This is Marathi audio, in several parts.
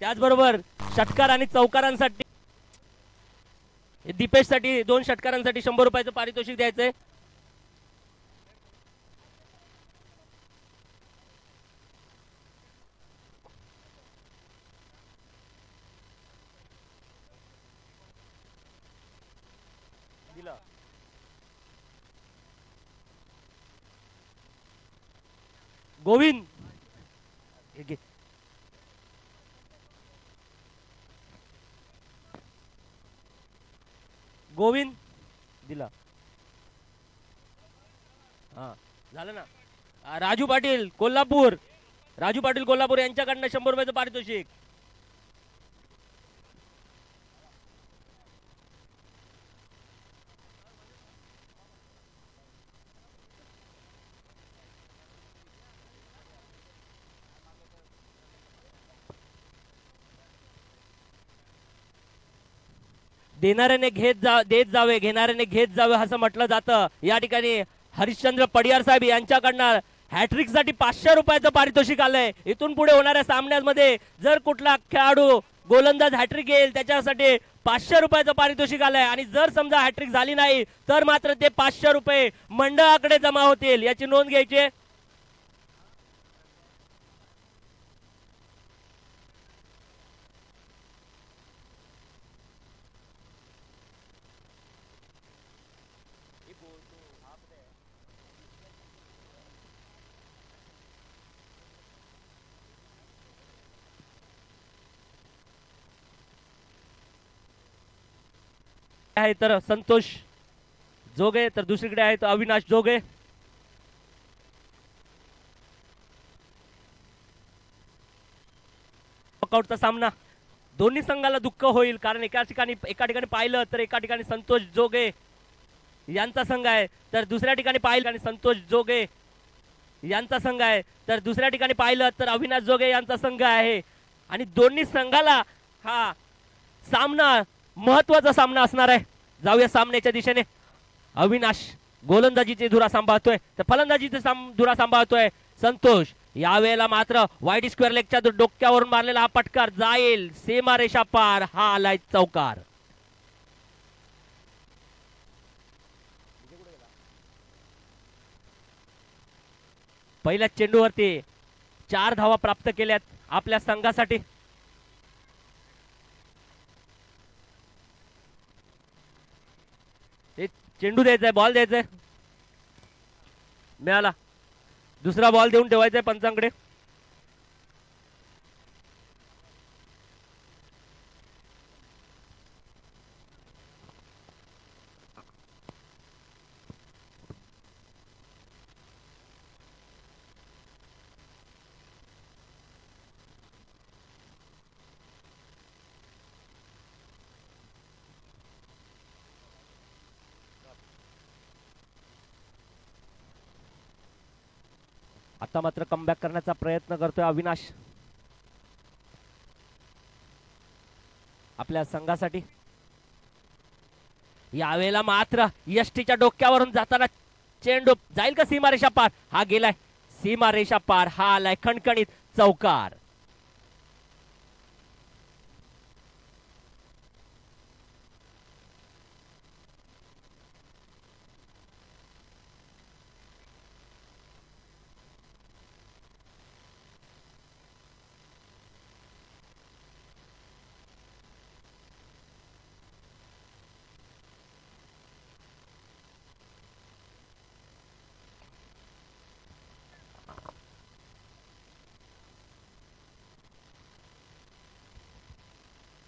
त्याचबरोबर षटकार आणि चौकारांसाठी दीपेशसाठी 2 षटकारांसाठी 100 रुपयाचं पारितोषिक द्यायचंय. गोविंद गोविंद दिला. हा झालं ना. राजू पाटील कोल्हापूर यांच्याकडनं 100 रुपयाचं पारितोषिक. देणाऱ्याने देत जावे, घेणाऱ्याने घेत जावे असं म्हटलं जातं. या ठिकाणी हरिश्चंद्र पडियार साहेब यांच्याकडनं हॅट्रिक साठी 500 रुपयाचं पारितोषिक आलंय. इथून पुढे होणाऱ्या सामन्यांमध्ये जर कुठला खेळाडू गोलंदाज हॅट्रिक घेईल त्याच्यासाठी 500 रुपयाचं पारितोषिक आलंय. आणि जर समजा हॅट्रिक झाली नाही तर मात्र ते 500 रुपये मंडळाकडे जमा होतील, याची नोंद घ्यायची. आहे तर संतोष जोगे, तर दुसरीकडे आहे तर अविनाश जोगे. नॉकआउटचा सामना दोन्ही संघाला दुःख होईल, कारण एका ठिकाणी पाहिलं तर एका ठिकाणी संतोष जोगे यांचा संघ आहे, तर दुसऱ्या ठिकाणी पाहिलं आणि संतोष जोगे यांचा संघ आहे, तर दुसऱ्या ठिकाणी पाहिलं तर अविनाश जोगे यांचा संघ आहे. आणि दोन्ही संघाला हा सामना महत्वाचा सामना असणार आहे. जाऊया सामन्याच्या दिशेने. अविनाश गोलंदाजीची धुरा सांभाळतोय तर फलंदाजीची धुरा सांभाळतोय संतोष. यावेळेला मात्र वाईड स्क्वेअर लेगच्या डोक्यावरून मारलेला हा पटकार जाईल सीमा रेषा पार. हा आलाय चौकार. पहिल्या चेंडूवरती 4 धावा प्राप्त केल्यात आपल्या संघासाठी. चेंडू द्यायचाय, बॉल द्यायचाय, मिळाला. दुसरा बॉल देऊन ठेवायचाय पंचांकडे. आता मात्र कमबॅक करण्याचा प्रयत्न करतोय अविनाश आपल्या संघासाठी. यावेळेला मात्र यष्टीच्या डोक्यावरून जाताना चेंडू जाईल का सीमारेषा पार. हा गेलाय सीमारेषा पार. हा आलाय खणखणीत चौकार.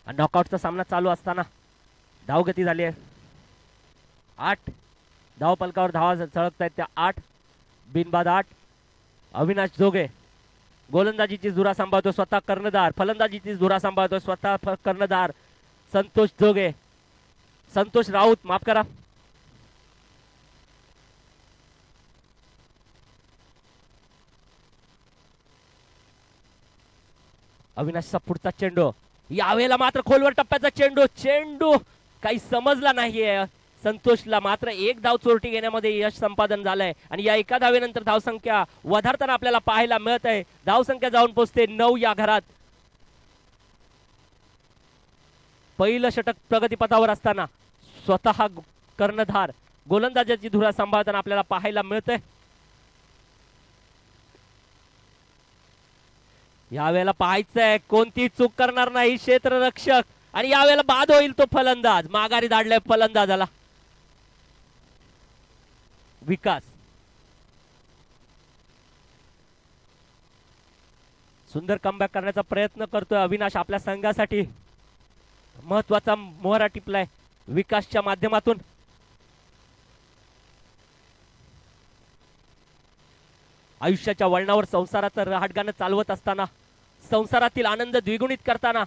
नॉकआउटचा सामना चालू असताना धावगती झाली आहे 8. धाव पलकावर धावा चळकत आहेत त्या 8. बिनबाद 8. अविनाश जोगे गोलंदाजीची धुरा सांभाळतो स्वतः कर्णधार. फलंदाजीची धुरा सांभाळतो स्वतः कर्णधार संतोष जोगे. संतोष राऊत माफ करा. अविनाशचा पुढचा चेंडू. यावेळेला मात्र खोलवर टप्प्याचा चेंडू काही समजला नाहीये संतोषला. मात्र 1 धाव चोरटी घेण्यामध्ये यश संपादन झालंय आणि या एका धावेनंतर धावसंख्या वधारताना आपल्याला पाहायला मिळत आहे. धावसंख्या जाऊन पोहोचते 9 या घरात. पहिलं षटक प्रगतीपथावर असताना स्वतः कर्णधार गोलंदाजाची धुरा सांभाळताना आपल्याला पाहायला मिळतंय. यावेळेला पाहायचंय कोणती चूक करणार नाही क्षेत्ररक्षक आणि यावेळेला बाद होईल तो फलंदाज. माघारी धाडलाय फलंदाजाला विकास. सुंदर कमबॅक करण्याचा प्रयत्न करतोय अविनाश आपल्या संघासाठी. महत्वाचा मोहरा टिपलाय विकासच्या माध्यमातून. आयुष्याच्या वळणावर संसाराचं रहाटगाणं चालवत असताना संसारातील आनंद द्विगुणित करताना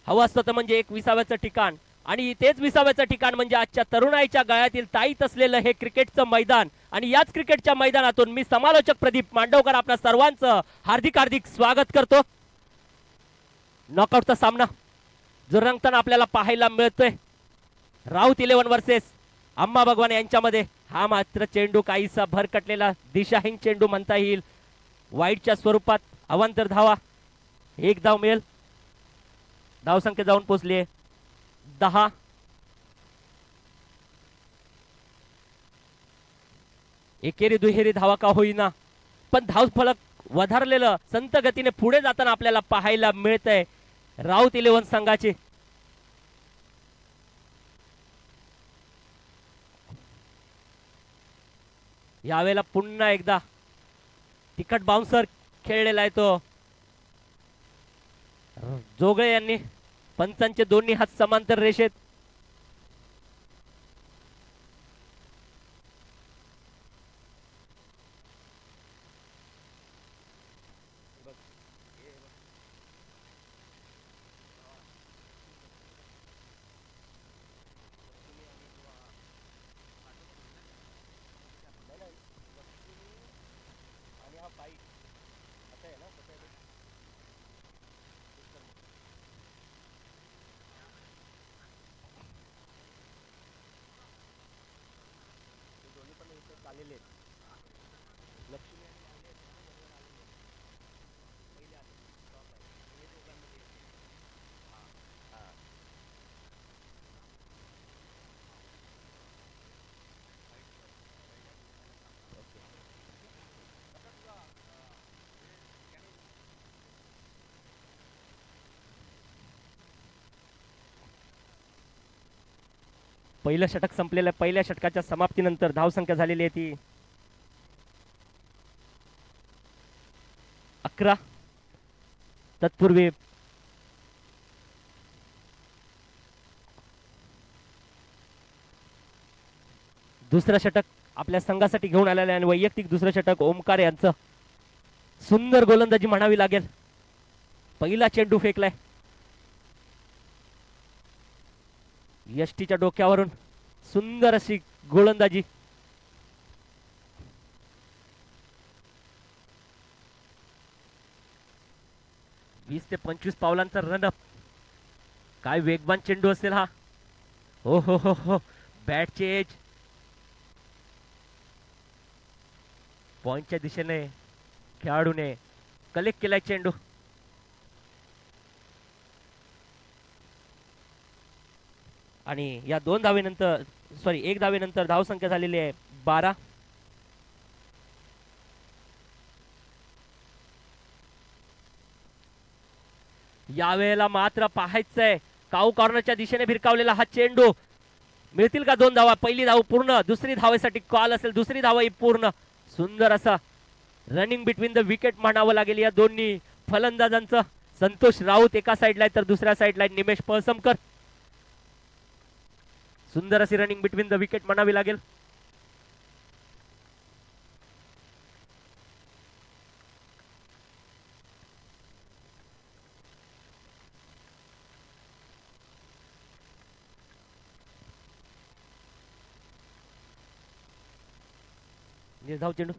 हवं असतं म्हणजे एक विसाव्याचं ठिकाण आणि तेच विसाव्याचं ठिकाण म्हणजे आजच्या तरुणाईच्या गळ्यातील ताईत असलेलं हे क्रिकेटचं मैदान. आणि याच क्रिकेटच्या मैदानातून मी समालोचक प्रदीप मांडवकर आपल्या सर्वांचं हार्दिक हार्दिक स्वागत करतो. नॉकआउटचा सामना जो रंगताना आपल्याला पाहायला मिळतोय राऊत 11 वर्सेस अम्मा भगवान यांच्यामध्ये. हा मात्र चेंडू काहीसा भरकटलेला दिशाहीन चेंडू म्हणता येईल. वाईटच्या स्वरूपात अवांतर धावा. एक धाव मिळेल. धावसंख्या जाऊन पोहोचली 10. एकेरी दुहेरी धावा का होईना पण धाव फलक वधारलेलं संत गतीने पुढे जाताना आपल्याला पाहायला मिळतंय राऊत 11 संघाचे. यावेळेला पुन्हा एकदा तिखट बाउन्सर खेळलेला आहे तो जोगळे यांनी. पंचांचे दोन्ही हात समांतर रेषेत. पहिलं षटक संपलेलं आहे. पहिल्या षटकाच्या समाप्तीनंतर धावसंख्या झालेली आहे ती 11. तत्पूर्वी दुसरं षटक आपल्या संघासाठी घेऊन आलेलं आहे आणि वैयक्तिक दुसरं षटक ओमकार यांचं. सुंदर गोलंदाजी म्हणावी लागेल. पहिला चेंडू फेकलाय यष्टीच्या डोक्यावरून. सुंदर अशी गोलंदाजी. वीस ते 25 पावलांचा रनअप. काय वेगवान चेंडू असेल हा. हो हो हो हो. बॅटचे एज पॉइंटच्या दिशेने खेळाडूने कलेक्ट केलाय चेंडू. आणि या 2 धावेनंतर एक धावेनंतर धावसंख्या झालेली आहे 12. यावेळेला मात्र पाहायचंय काऊ कॉर्नरच्या दिशेने भिरकावलेला हा चेंडू. मिळतील का 2 धावा. पहिली धाव पूर्ण. दुसरी धावेसाठी कॉल असेल. दुसरी धाव ही पूर्ण. सुंदर असा रनिंग बिटवीन द विकेट म्हणावं लागेल या दोन्ही फलंदाजांचं. संतोष राऊत एका साईडला तर दुसऱ्या साईडला निमेश पळसमकर. सुंदर अशी रनिंग बिटवीन द विकेट म्हणावी लागेल. निर्धाव चेंडू.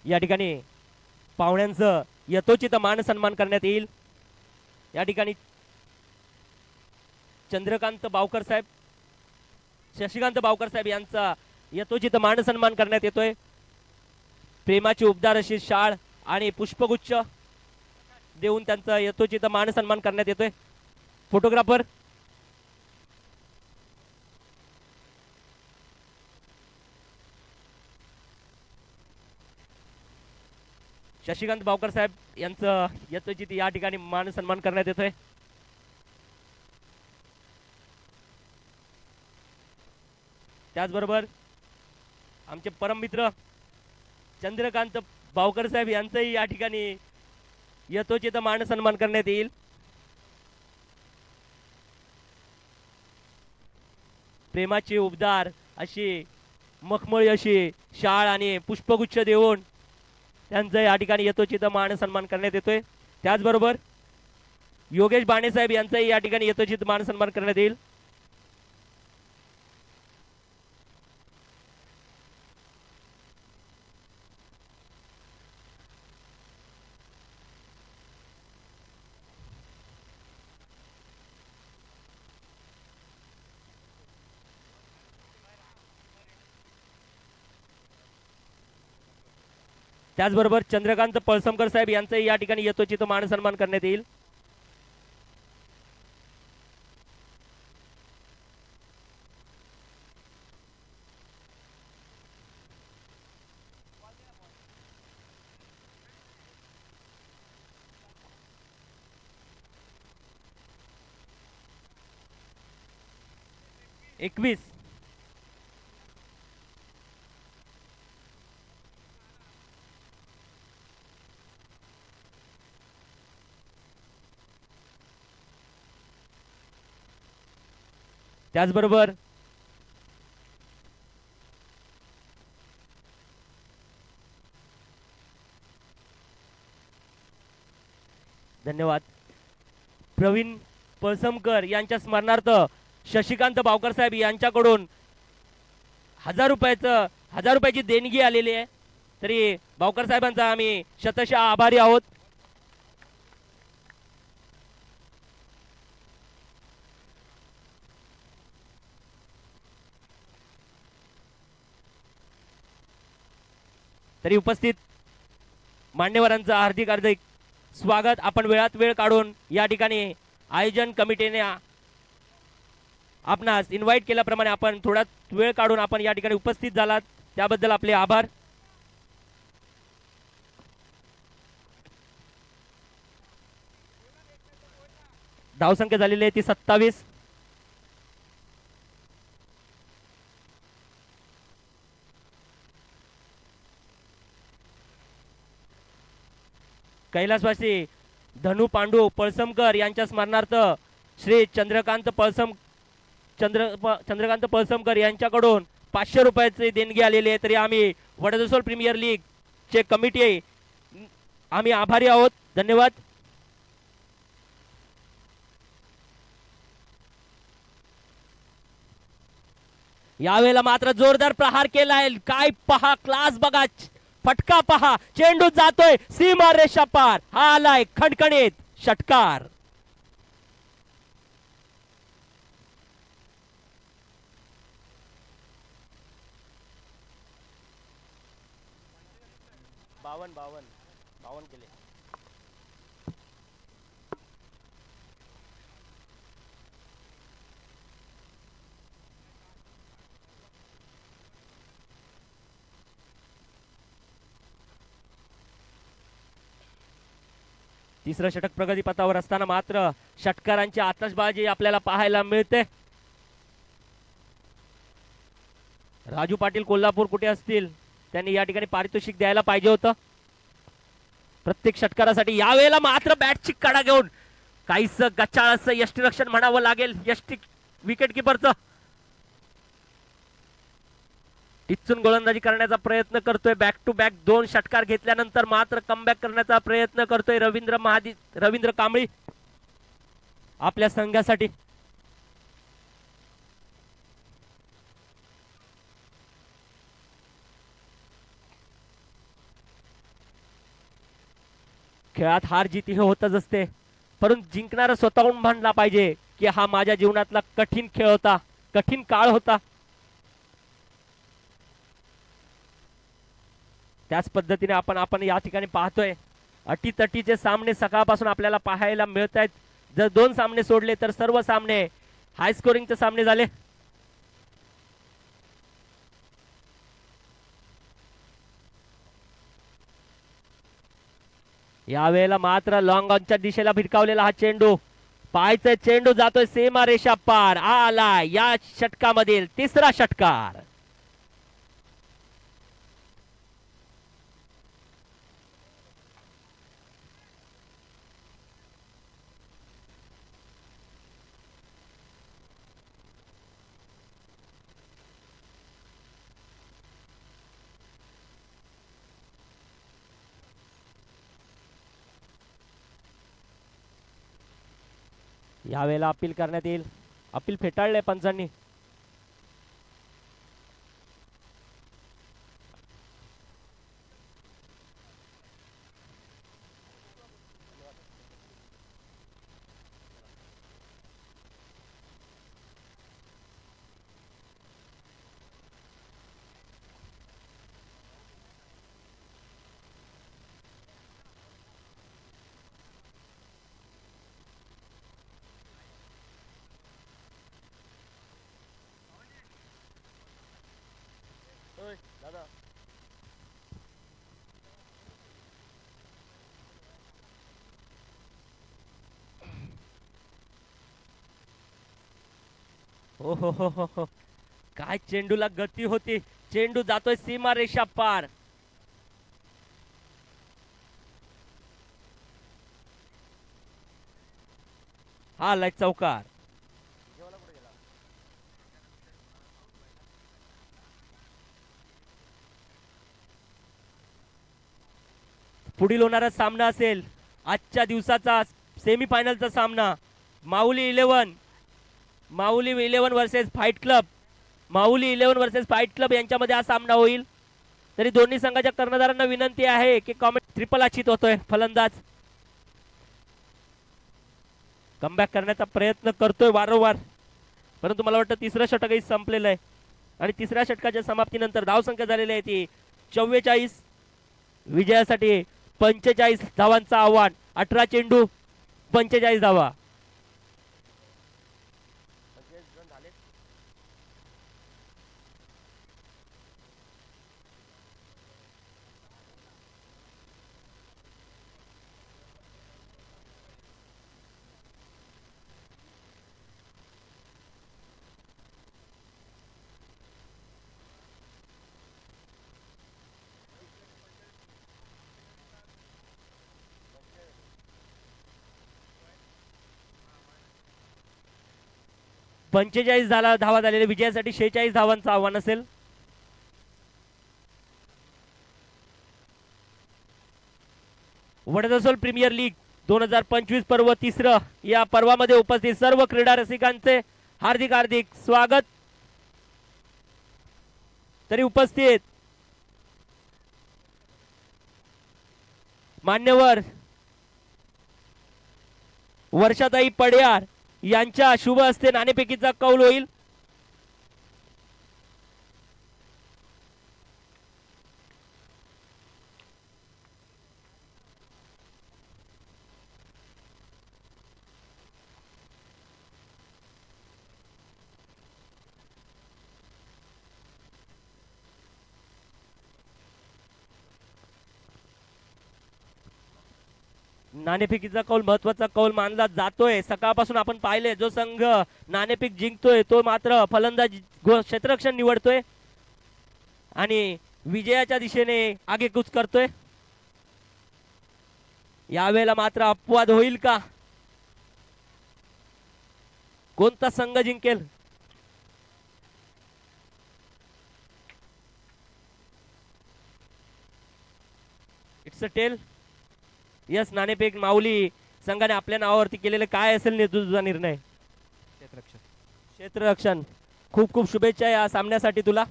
या ठिकाणी पाहुण्यांचं यथोचित मान सन्मान करण्यात येईल. या ठिकाणी चंद्रकांत बावकर साहेब, शशिकांत बावकर साहेब यांचा यथोचित मान सन्मान करण्यात येतोय. प्रेमाची उबदार अशी शाळ आणि पुष्पगुच्छ देऊन त्यांचा यथोचित मान सन्मान करण्यात येतोय. फोटोग्राफर शशिकांत बावकर साहेब यांचं यथोचित या ठिकाणी मान सन्मान करण्यात येतोय. त्याचबरोबर आमचे परममित्र चंद्रकांत बावकर साहेब यांचंही या ठिकाणी यथोचित मान सन्मान करण्यात येईल. प्रेमाची उबदार अशी मखमळी अशी शाळ आणि पुष्पगुच्छ देऊन त्यांचं या ठिकाणी यथोचित मान सन्मान करण्यात येतोय. त्याचबरोबर योगेश बाणे साहेब यांचाही या ठिकाणी यथोचित मान सन्मान करण्यात येईल. त्याचबरोबर चंद्रकांत पळसमकर साहेब यांचाही या ठिकाणी यथोचित मान सन्मान करण्यात येईल. एकवीस त्याचबरोबर धन्यवाद. प्रवीण पळसमकर यांच्या स्मरणार्थ शशिकांत बावकर साहेब यांच्याकडून 1000 रुपयाची देणगी आलेली आहे. तरी बावकर साहेबांचा आम्ही शतशः आभारी आहोत. तरी उपस्थित मान्यवरांचं हार्दिक हार्दिक स्वागत. आपण वेळात वेळ काढून या ठिकाणी आयोजन कमिटीने आपणास इन्व्हाइट केल्याप्रमाणे आपण थोडा वेळ काढून आपण या ठिकाणी उपस्थित झालात त्याबद्दल आपले आभार. धावसंख्या झालेली आहे ती 27. कैलासवासी धनु पांडू पळसमकर यांच्या स्मरणार्थ श्री चंद्रकांत पळसमकर यांच्याकडून 500 रुपयाची देणगी आलेली आहे. तरी आम्ही वडदसोल प्रीमियर लीग चे कमिटी आम्ही आभारी आहोत. धन्यवाद. यावेळेला मात्र जोरदार प्रहार केलाय. काय पहा, क्लास बघा, फटका पहा, चेंडू जातोय सीमा रेषा पार. हा आलाय खणखणीत षटकार. बावन केले. तिसरं षटक प्रगतीपथावर असताना मात्र षटकारांची आतषबाजी आपल्याला पाहायला मिळते. राजू पाटील कोल्हापूर कुठे असतील, त्यांनी या ठिकाणी पारितोषिक द्यायला पाहिजे होतं प्रत्येक षटकारासाठी. यावेळेला मात्र बॅटची कडा घेऊन काहीस गच्चाळ असं यष्टीरक्षण म्हणावं लागेल यष्टी विकेट किपरचं. टिच्चून गोलंदाजी करण्याचा प्रयत्न करतोय. बॅक टू बॅक 2 षटकार घेतल्यानंतर मात्र कमबॅक करण्याचा प्रयत्न करतोय रवींद्र कांबळी आपल्या संघासाठी. खेळात हार जीत हे होतच असते, परंतु जिंकणारा स्वतःहून म्हणला पाहिजे की हा माझ्या जीवनातला कठीण खेळ होता, कठीण काळ होता. त्याच पद्धतीने आपण या ठिकाणी पाहतोय अटीतटीचे सामने सकाळपासून आपल्याला पाहायला मिळत आहेत. जर 2 सामने सोडले तर सर्व सामने हाय स्कोरिंगचे सामने झाले. यावेळेला मात्र लॉंग ऑनच्या दिशेला भिरकावलेला हा चेंडू, पायचा चेंडू जातोय सीमा रेषा पार, आला या षटकामधील 3रा षटकार. यावेळेला अपील करण्यात येईल. अपील फेटाळले पंचांनी. हो हो हो हो हो, काय चेंडूला गती होती. चेंडू जातोय सीमा रेषा पार. हा लाईट चौकार. पुढील होणारा सामना असेल आजच्या दिवसाचा सेमीफायनलचा सामना. माऊली 11 वर्सेस फाईट क्लब. माऊली 11 वर्सेस फाईट क्लब यांच्यामध्ये हा सामना होईल. तरी दोन्ही संघाच्या कर्णधारांना विनंती आहे की कॉमेंट ट्रिपल आचित होतोय. फलंदाज कमबॅक करण्याचा प्रयत्न करतोय वारंवार, परंतु मला वाटतं 3रं षटकही संपलेलं आहे आणि 3ऱ्या षटकाच्या समाप्तीनंतर धावसंख्या झालेली आहे ती 44. विजयासाठी 45 धावांचं आव्हान. 18 चेंडू 45 धावा. धावा झालेले. विजयासाठी 46 धावांचं आव्हान असेल. वडदसोल प्रीमियर लीग 2025 पर्व 3रं. या पर्वामध्ये उपस्थित सर्व क्रीडा रसिकांचे हार्दिक हार्दिक स्वागत. तरी उपस्थित मान्यवर वर्षाताई पड्यार यांच्या शुभ हस्ते नाणेफेकीचा कौल होईल. नाणेफेकीचा कौल महत्वाचा कौल मानला जातोय. सकाळपासून आपण पाहिले जो संघ नाणेफेक जिंकतोय तो मात्र फलंदाज क्षेत्ररक्षण निवडतोय आणि विजयाच्या दिशेने आगेकूच करतोय. यावेळेला मात्र अपवाद होईल का? कोणता संघ जिंकेल? It's a tail. यस, नाणेफेक माऊली संघाने आपल्या नावावरती केलेले. काय असेल तुझा निर्णय? क्षेत्ररक्षण. खूप खूप शुभेच्छा या सामन्यासाठी तुला.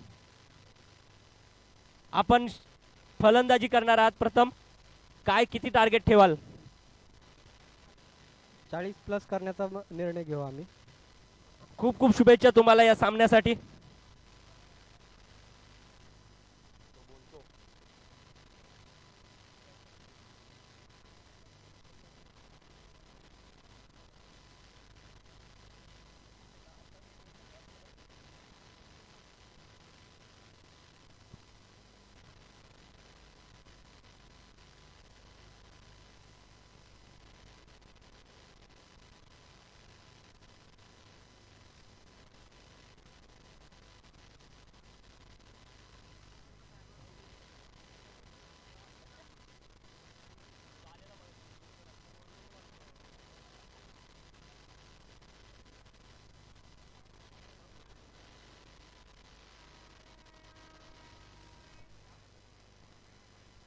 आपण फलंदाजी करणार आहात प्रथम. काय किती टार्गेट ठेवाल? 40+ करण्याचा निर्णय घेऊ आम्ही. खूप खूप शुभेच्छा तुम्हाला या सामन्यासाठी.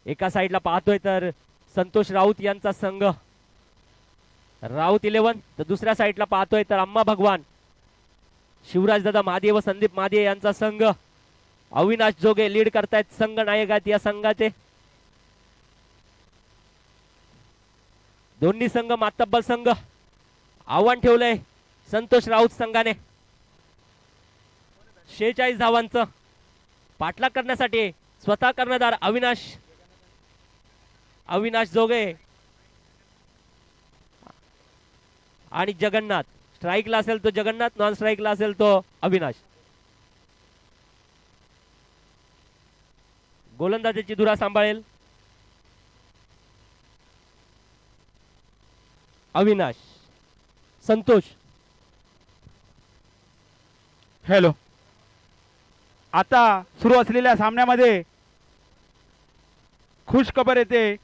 एका साईडला पाहतोय तर संतोष राऊत यांचा संघ राऊत 11, तर दुसऱ्या साईडला पाहतोय तर अम्मा भगवान शिवराज दादा महादे व संदीप महादे यांचा संघ. अविनाश जोगे लीड करतायत, संघ नायक आहेत या संघाचे. दोन्ही संघ मातब्बर संघ. आव्हान ठेवलंय संतोष राऊत संघाने 46 धावांचं पाठलाग करण्यासाठी. स्वतः कर्णधार अविनाश जोगे आणि जगन्नाथ. स्ट्राईकला असेल तो जगन्नाथ, नॉन स्ट्राईकला असेल तो अविनाश. गोलंदाजीची धुरा सांभाळेल अविनाश. संतोष. हॅलो, आता सुरू असलेल्या सामन्यामध्ये खुश खबर येते.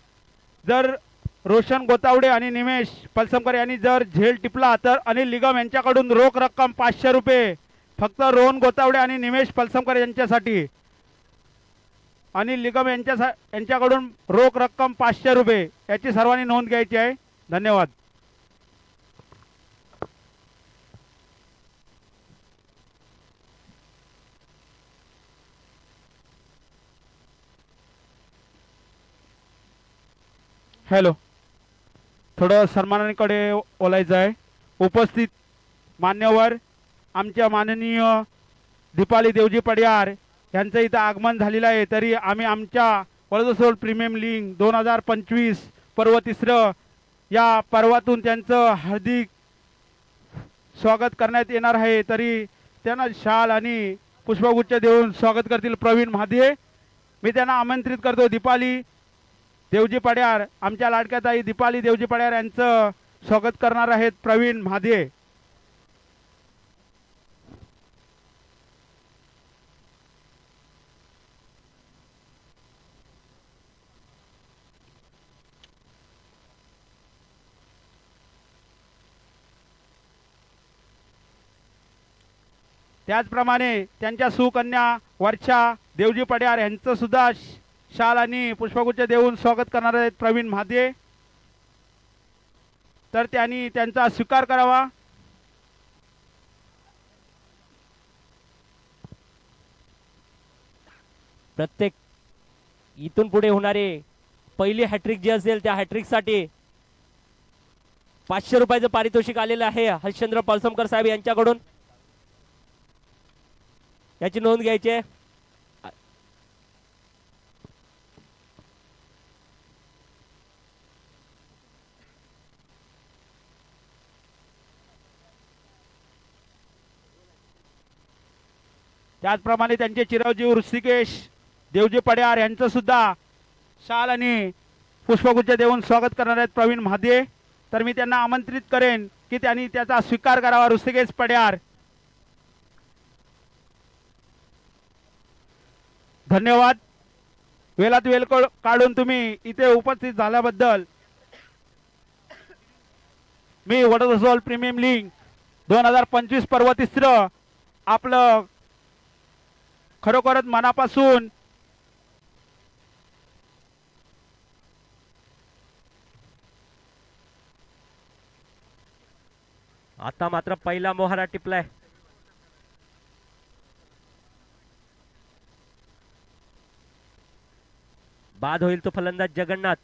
जर रोशन गोतावडे आणि निमेश पलसमकर यांनी जर झेल टिपला तर अनिल निगम यांच्याकडून रोख रक्कम 500 रुपये. फक्त रोहन गोतावडे आणि निमेश पलसमकर यांच्यासाठी. अनिल निगम यांच्याकडून रोख रक्कम 500 रुपये. याची सर्वांनी नोंद घ्यायची आहे. धन्यवाद. हॅलो, थोडं सन्मानाकडे बोलायचं आहे. उपस्थित मान्यवर आमच्या माननीय दीपाली देवजी पडियार यांचं इथं आगमन झालेलं आहे. तरी आम्ही आमच्या वडोदरा प्रीमियम लीग 2025 पर्व 3 या पर्वातून त्यांचं हार्दिक स्वागत करण्यात येणार आहे. तरी त्यांना शाल आणि पुष्पगुच्छ देऊन स्वागत करतील प्रवीण महादे. मी त्यांना आमंत्रित करतो. दीपाली देवजी पडियार, आमच्या लाडक्या ताई दीपाली देवजी पडियार यांचं स्वागत करणार आहेत प्रवीण महादे. त्याचप्रमाणे त्यांच्या सुकन्या वर्षा देवजी पडियार यांचं सुद्धा शाल आणि पुष्पगुच्छ देऊन स्वागत करणार आहेत प्रवीण महादे. तर त्यांनी त्यांचा स्वीकार करावा. प्रत्येक इथून पुढे होणारे पहिली हॅट्रिक जी असेल त्या हॅट्रिकसाठी 500 रुपयाचं पारितोषिक आलेलं आहे हरिश्चंद्र पलसमकर साहेब यांच्याकडून. याची नोंद घ्यायची आहे. त्याचप्रमाणे त्यांचे चिरंजीव ऋषिकेश देवजी पडियार यांचं सुद्धा शाल आणि पुष्पगुच्छ देऊन स्वागत करणार आहेत प्रवीण महादे. तर मी त्यांना आमंत्रित करेन की त्यांनी त्याचा स्वीकार करावा. ऋषिकेश पडियार, धन्यवाद. वेळात वेळ काढून तुम्ही इथे उपस्थित झाल्याबद्दल. मी वडोदरा प्रीमियम लीग 2025 पर्व 3 आपलं खरोखरच मनापासून आता मात्र पहिला मोहरा टिपलाय. बाद होईल तो फलंदाज जगन्नाथ.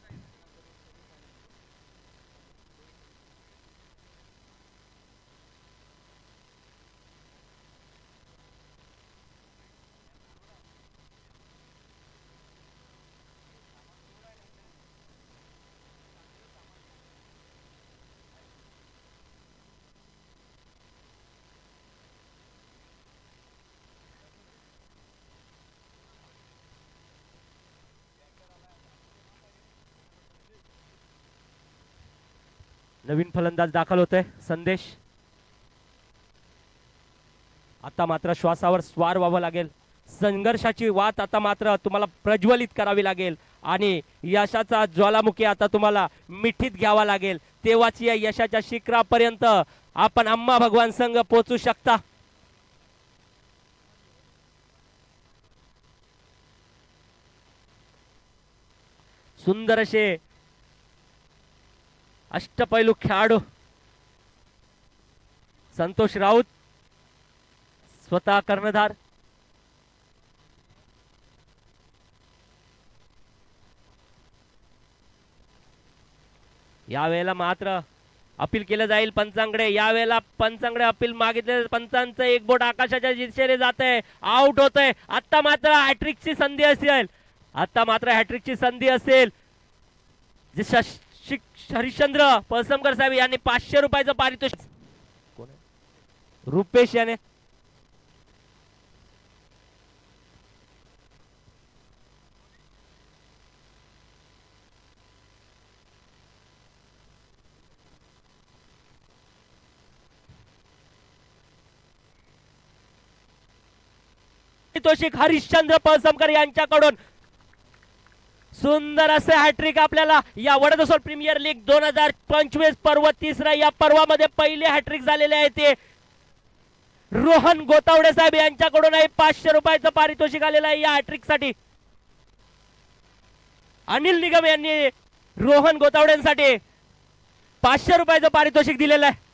नवीन फलंदाज दाखल होतोय संदेश. आता मात्र श्वासावर स्वार व्हावं लागेल. संघर्षाची वाट आता मात्र तुम्हाला प्रज्वलित करावी लागेल आणि यशाचा ज्वालामुखी आता तुम्हाला मिठीत घ्यावा लागेल. तेव्हाच या यशाच्या शिखरापर्यंत आपण अम्मा भगवान संघ पोहोचू शकता. सुंदर असे अष्टपैलू खेळाडू संतोष राऊत, स्वतः कर्णधार. यावेळेला मात्र अपील केलं जाईल पंचांकडे. यावेळेला पंचांकडे अपील मागितले. पंचांचं एक बोट आकाशाच्या दिशेने जात आहे, आउट होतंय. आता मात्र हॅट्रिकची संधी असेल, आता मात्र हॅट्रिकची संधी असेल. जे हरिश्चंद्र पळसमकर साहेब यांनी 500 रुपयाचं पारितोषिक. रुपेश याने पारितोषिक हरिश्चंद्र पळसमकर यांच्याकडून सुंदर असे हॅट्रिक आपल्याला या वडदसोल प्रीमियर लीग 2025 पर्व तिसरा. या पर्वामध्ये पहिले हॅट्रिक झालेले आहे ते रोहन गोतावडे साहेब यांच्याकडून 500 रुपयाचं पारितोषिक आलेलं आहे या हॅट्रिक साठी. अनिल निगम यांनी रोहन गोतावडेंसाठी 500 रुपयाचं पारितोषिक दिलेलं आहे.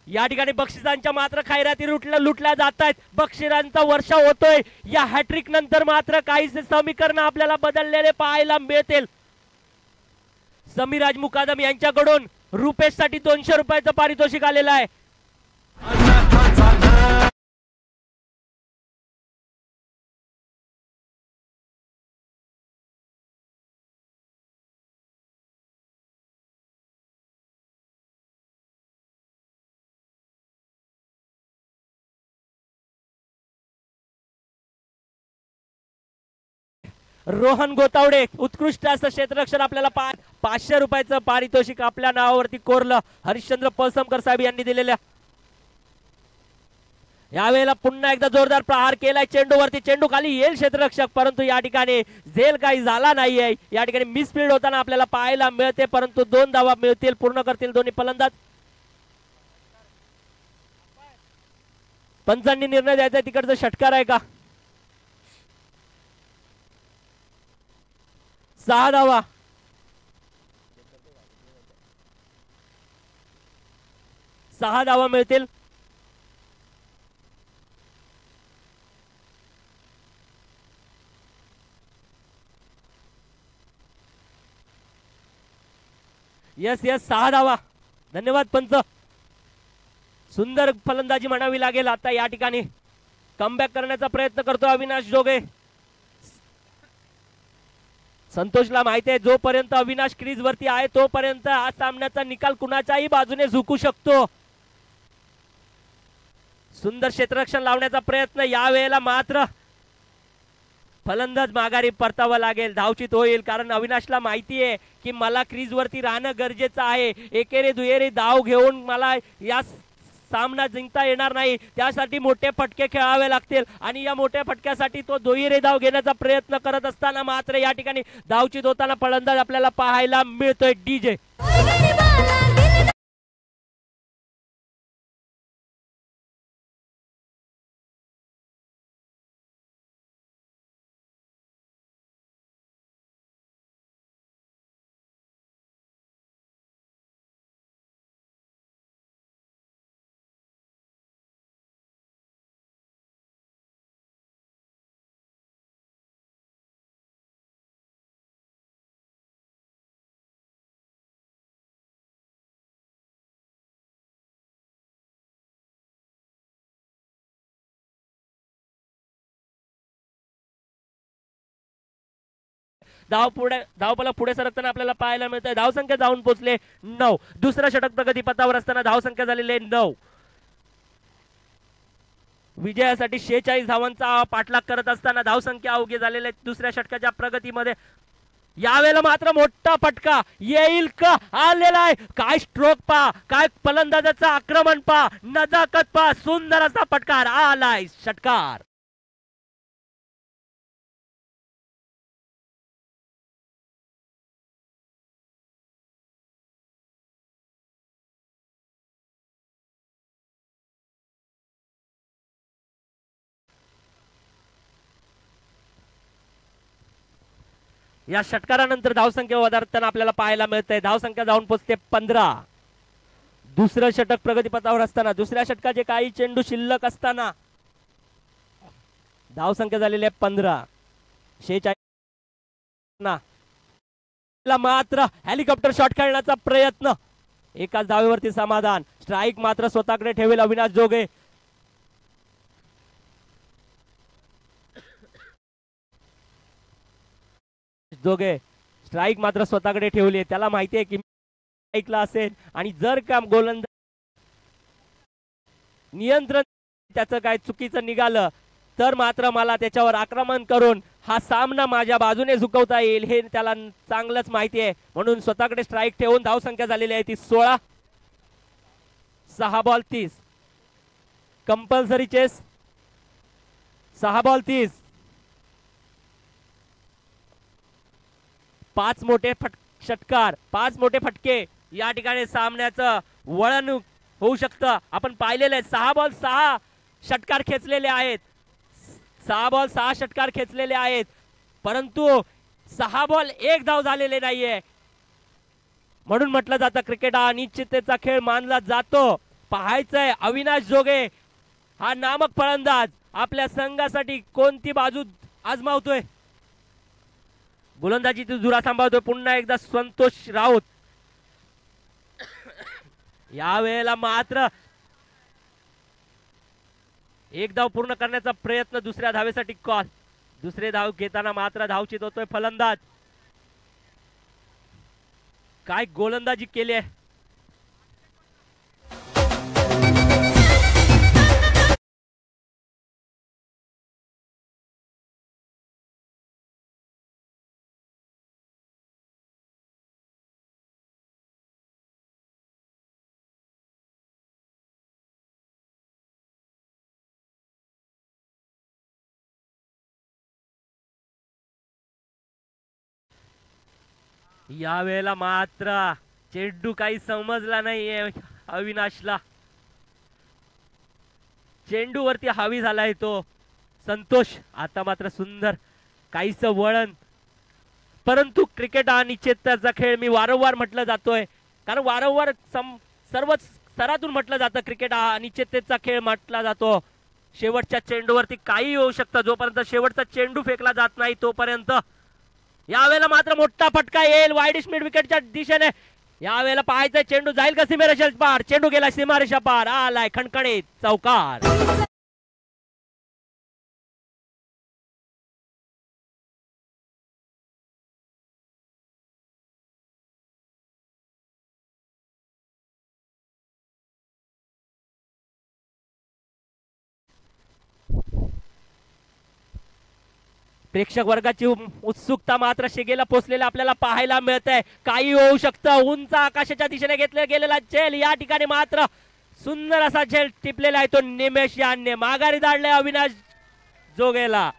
या ठिकाणी बक्षिसांच्या मात्र खैराती लुटल्या जात आहेत. बक्षिसांचा वर्षाव होतोय. या हॅट्रिक नंतर मात्र काही समीकरण आपल्याला बदललेले पाहायला मिळतील. समीराज मुकादम यांच्याकडून रुपेश साठी 200 रुपयाचं पारितोषिक आलेलं आहे. रोहन गोतावडे उत्कृष्ट असं क्षेत्ररक्षण आपल्याला 500 रुपयाचं पारितोषिक आपल्या नावावरती कोरलं. हरिश्चंद्र पळसमकर साहेब यांनी दिलेल्या. यावेळेला पुन्हा एकदा जोरदार प्रहार केलाय चेंडूवरती. चेंडू खाली येईल क्षेत्ररक्षक, परंतु या ठिकाणी झेल काही झाला नाहीये. या ठिकाणी मिसफिल्ड होताना आपल्याला पाहायला मिळते, परंतु 2 धावा मिळतील. पूर्ण करतील दोन्ही फलंदाज. पंचांनी निर्णय द्यायचा तिकडचं षटकार आहे का. 6 धावा. सहा धावा मिळतील. यस 6 धावा. धन्यवाद पंच. सुंदर फलंदाजी म्हणावी लागेल. आता या ठिकाणी कमबॅक करण्याचा प्रयत्न करतो अविनाश जोगे. संतोषला माहिती आहे जोपर्यंत अविनाश क्रीज वरती आहे तोपर्यंत हा सामन्याचा निकाल कुणाच्याही बाजूने झुकू शकतो. सुंदर क्षेत्ररक्षण लावण्याचा प्रयत्न. यावेळेला मात्र फलंदाज माघारी परतावा लागेल. धावचित होईल, कारण अविनाशला माहिती आहे की मला क्रीज वरती राहणं गरजेचं आहे. एकेरी दुहेरी धाव घेऊन मला या सामना जिंकता येणार नाही. त्यासाठी मोठे फटके खेळावे लागतील आणि या मोठ्या फटक्यासाठी तो दुहेरी धाव घेण्याचा प्रयत्न करत असताना मात्र या ठिकाणी धावचित होताना फलंदाज आपल्याला पाहायला मिळतोय. डीजे धावपला पुढे सरकताना आपल्याला पाहायला मिळतंय. धावसंख्या जाऊन पोहोचले 9. दुसरा षटक प्रगतीपथावर असताना धावसंख्या झालेली 9. विजयासाठी 46 धावांचा पाठलाग करत असताना धावसंख्या अवघे झालेले दुसऱ्या षटकाच्या प्रगतीमध्ये. यावेळेला मात्र मोठा फटका येईल का. आलेला आहे. काय स्ट्रोक पा, काय फलंदाजाचं आक्रमण पा, नजाकत पा. सुंदर असा फटकार आलाय. षटकार या षटकारानंतर धावसंख्या वधारताना आपल्याला पाहायला मिळतंय. धावसंख्या जाऊन पोचते 15. दुसरं षटक प्रगतीपथावर असताना, दुसऱ्या षटकाचे काही चेंडू शिल्लक असताना धावसंख्या झालेली आहे 15. 46 मात्र हेलिकॉप्टर शॉट खेळण्याचा प्रयत्न, एकाच धावेवरती समाधान. स्ट्राईक मात्र स्वतःकडे ठेवेल अविनाश जोगे. जोगे स्ट्राईक मात्र स्वतःकडे ठेवली. त्याला माहिती आहे की ऐकला असेल आणि जर का गोलंदाज नियंत्रण त्याचं काय चुकीचं निघालं तर मात्र मला त्याच्यावर आक्रमण करून हा सामना माझ्या बाजूने झुकवता येईल हे त्याला चांगलंच माहिती आहे. म्हणून स्वतःकडे स्ट्राईक ठेवून धावसंख्या झालेली आहे ती 16. 6 बॉल 30 कंपल्सरी चेस. 6 बॉल 30. 5 मोठे षटकार, 5 मोठे फटके. या ठिकाणी सामन्याचं वळण होऊ शकतं. आपण पाहिलेलं आहे 6 बॉल 6 षटकार खेचलेले आहेत. 6 बॉल 6 षटकार खेचलेले आहेत, परंतु 6 बॉल 1 धाव झालेले नाहीये. म्हणून म्हटलं जातं क्रिकेट हा अनिश्चिततेचा खेळ मानला जातो. पाहायचंय अविनाश जोगे हा नामक फलंदाज आपल्या संघासाठी कोणती बाजू आजमावतोय. गोलंदाजी धुरा सांभाळतोय पुन्हा एकदा संतोष राऊत. यावेळेला मात्र एक धाव पूर्ण करण्याचा प्रयत्न, दुसऱ्या धावेसाठी कॉल. दुसरे धाव घेताना मात्र धावचित होतोय फलंदाज. काय गोलंदाजी केली आहे. यावेळेला मात्र चेंडू काही समजला नाहीये अविनाशला. चेंडू वरती हावी झालाय तो संतोष. आता मात्र सुंदर काहीच वळण, परंतु क्रिकेट हा निश्चिततेचा खेळ मी वारंवार म्हटलं जातोय, कारण वारंवार सर्वच स्तरातून म्हटलं जातं क्रिकेट हा अनिश्चिततेचा खेळ म्हटला जातो. शेवटच्या चेंडूवरती काही होऊ शकतं. जोपर्यंत शेवटचा चेंडू फेकला जात नाही तोपर्यंत. यावेळेला मात्र मोठा फटका येईल वाईडिश मिड विकेटच्या दिशेने. यावेळेला पाहायचं चेंडू जाईल का सीमारेषा पार. चेंडू गेला सीमारेषा पार, आलाय खणखणीत चौकार. प्रेक्षक वर्गाची उत्सुकता मात्र शिगेला पोचलेला आपल्याला पाहायला मिळत आहे. काही होऊ शकतं. उंच आकाशाच्या दिशेने घेतला गेलेला झेल, या ठिकाणी मात्र सुंदर असा झेल टिपलेला आहे तो निमेश याने. माघारी धाडले अविनाश जोगेला.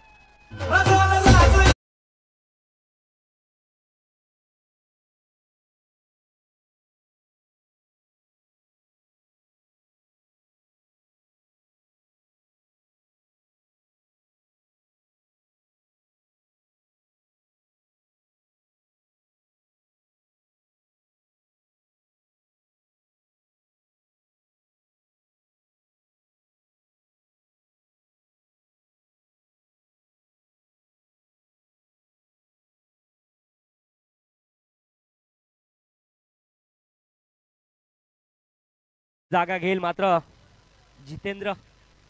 जागा घेईल मात्र जितेंद्र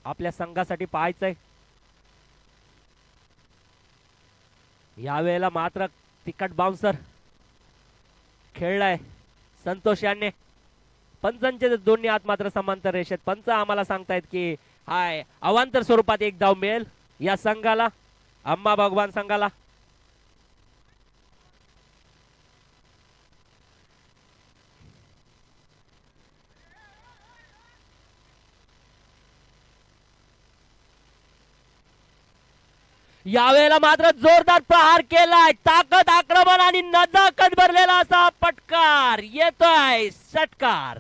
आपल्या संघासाठी पाहायचंय. यावेळेला मात्र तिकट बाउन्सर खेळलाय संतोष याने. पंचांचे दोन्ही हात मात्र समांतर रेषेत. पंच आम्हाला सांगतायत की हाय अवांतर स्वरूपात एक धाव मिळेल या संघाला, अंबा भगवान संघाला. यावेळेला मात्र जोरदार प्रहार केलाय. ताकद, आक्रमण आणि नजाकत भरलेला असा पटकार येतोय षटकार.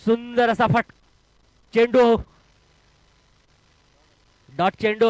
सुंदर असा फट चेंडू डॉट चेंडू